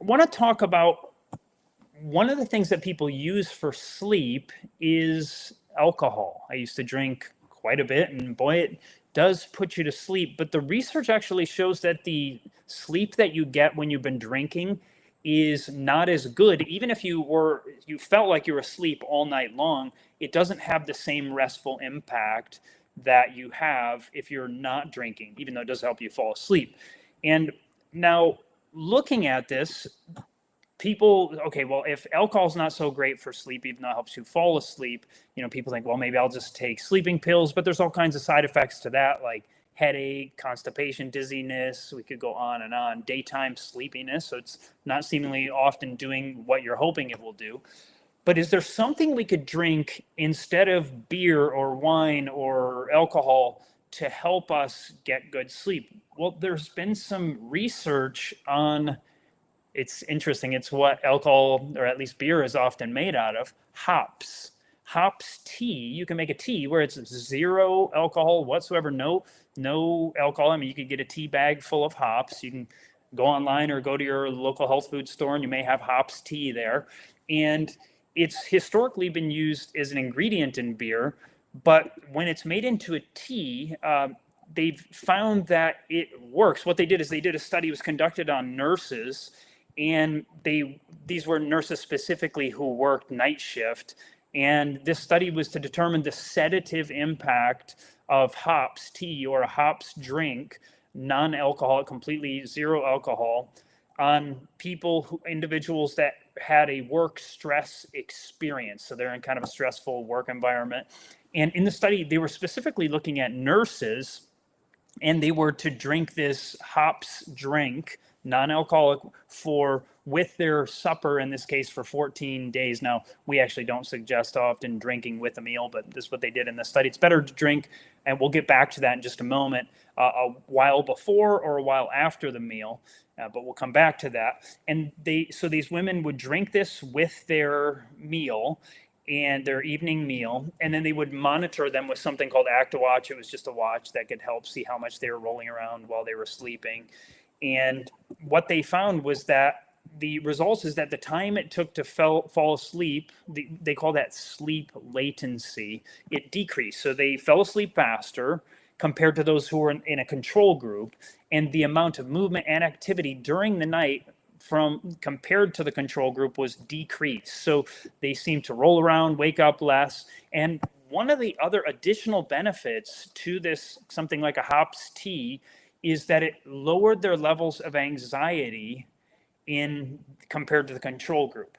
want to talk about one of the things that people use for sleep is alcohol. I used to drink quite a bit, and boy, it does put you to sleep. But the research actually shows that the sleep that you get when you've been drinking is not as good. Even if you felt like you were asleep all night long, it doesn't have the same restful impact that you have if you're not drinking, even though it does help you fall asleep. And now, looking at this, people, okay, well, if alcohol's not so great for sleep, even though it helps you fall asleep, people think, well, maybe I'll just take sleeping pills, but there's all kinds of side effects to that, like headache, constipation, dizziness. We could go on, daytime sleepiness. So it's not seemingly often doing what you're hoping it will do. But is there something we could drink instead of beer or wine or alcohol to help us get good sleep? Well, there's been some research on, it's interesting, it's what alcohol, or at least beer, is often made out of: hops. Hops tea. You can make a tea where it's zero alcohol whatsoever, no alcohol. I mean, you could get a tea bag full of hops. You can go online or go to your local health food store and you may have hops tea there. And it's historically been used as an ingredient in beer, but when it's made into a tea, they've found that it works. What they did is they did a study. It was conducted on nurses, and these were nurses specifically who worked night shift. And this study was to determine the sedative impact of hops tea or a hops drink, non-alcoholic, completely zero alcohol, on individuals that had a work stress experience. So they're in kind of a stressful work environment. And in the study, they were specifically looking at nurses, and they were to drink this hops drink, non-alcoholic, with their supper, in this case, for 14 days. Now, we actually don't suggest often drinking with a meal, but this is what they did in the study. It's better to drink, and we'll get back to that in just a moment, a while before or a while after the meal, but we'll come back to that. And so these women would drink this with their meal and their evening meal, and then they would monitor them with something called ActiWatch. It was just a watch that could help see how much they were rolling around while they were sleeping. And what they found was that the results is that the time it took to fall asleep, they call that sleep latency, it decreased. So they fell asleep faster compared to those who were in a control group, and the amount of movement and activity during the night compared to the control group was decreased. So they seemed to roll around, wake up less. And one of the other additional benefits to this, something like a hops tea, is that it lowered their levels of anxiety compared to the control group.